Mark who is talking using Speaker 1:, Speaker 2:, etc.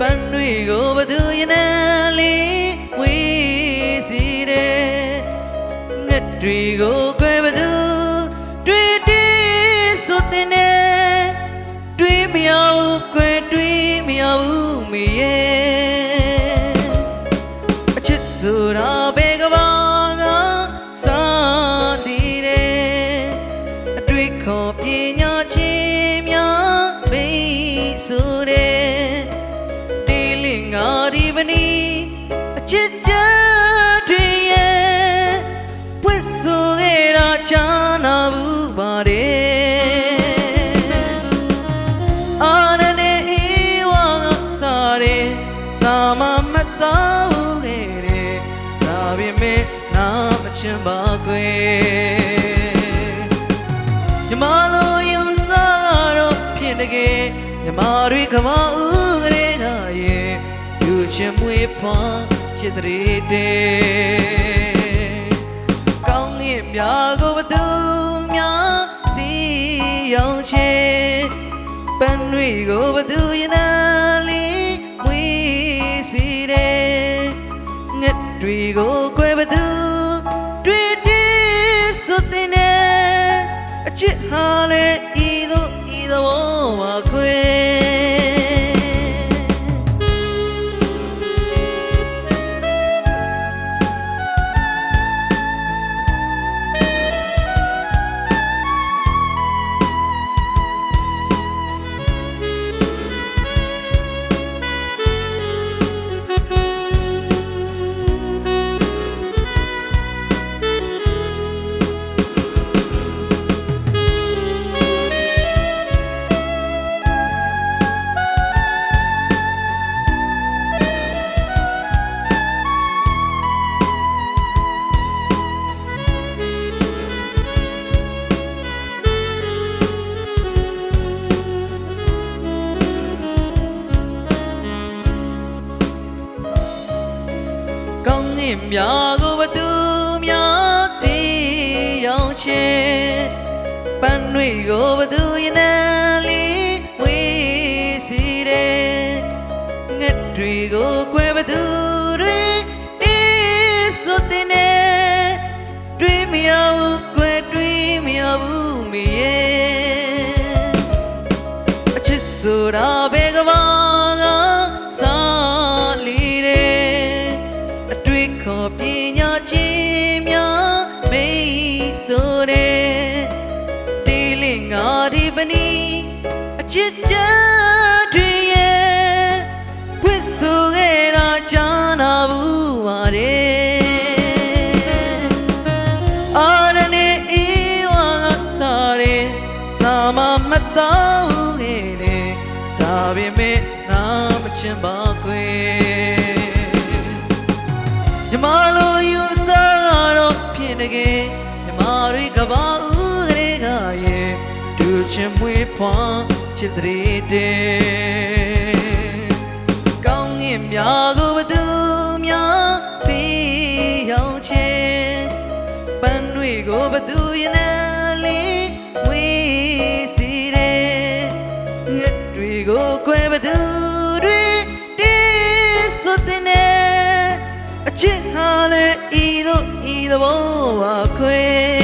Speaker 1: န်တွေကိုဘသူရနလေးဝေးစီတယ်ငှက်တွေကိုကွယ်ဘသူတွေ့တေးဆိုတဲ့နဲ့တွေ့မရဘူးကွယ်တွေ့မရဘူးမေရဲ့အချစ်ဆိုတာဘေကဘာကစားလီတယ်အတွေ့ခေါ်ပညာချင်းများမေးဆိုတယ်ဒီလင်ငါဒီပနီအချစ်ကြတွေရဲ့ပွင့်ဆိုရတာချာနာဘူးပါတယ်အာရနေဤဝါကစားတယ်စာမမတော်ဘူးခဲ့တယ်ဒါပေမဲ့နာမချင်ပါကွယ်ညီမလိုယူစားတော့ဖြစ်တကယ်ညီမတွေကမဦးကလေးကရဲ့ယူချင်မွေးဖွားချစ်တဲ့ကောင်းငင်မြာကိုဘသူများစီရောက်ချေပန်းတွေကိုဘသူရနာလေးမွေးစီတယ်ငှက်တွေကိုကွယ်ဘသူတွေ့တေးဆိုတဲ့နဲ့အချစ်ဟာလေဤသို့ဤသောပါခွေမြာကိုဘသူများစီရောက်ချေပန်းတွေကိုဘသူရနာလေးဝေးစီတယ်ငှက်တွေကိုကွယ်ဘသူတွေတေးဆိုတဲ့နဲ့တွေ့မရဘူးကွယ်တွေ့မရဘူးမေရဲ့အချစ်ဆိုတာဘေကဘာကစားလီခေါ်ပညာချင်းများမေးဆိုတဲ့ဒီလင်ငါဒီပနီအချစ်ကြတွေရဲ့ဝစ်ဆိုခဲ့တာချာနာဘူးပါတယ်အာရနေဤဝါကစားတယ်စာမမတော်ခဲ့တယ်ဒါပေမဲ့ငါမချင်ပါခွေညီမလိုယူစားတော့ဖြစ်တကယ်ညီမတွေကဘာဦးကလေးကရဲ့ဒူချင်မွေးဖွားချစ်တဲ့ကောင်းငင်မြာကိုဘသူများစီရောက်ချေပန်းတွေကိုဘသူရနာလေးဝေးစီတယ်ငှက်တွေကိုကွယ်ဘသူတွေတေးဆိုတဲ့နဲ့အချစ်ဟာလေဤသို့ဤသောပါခွေ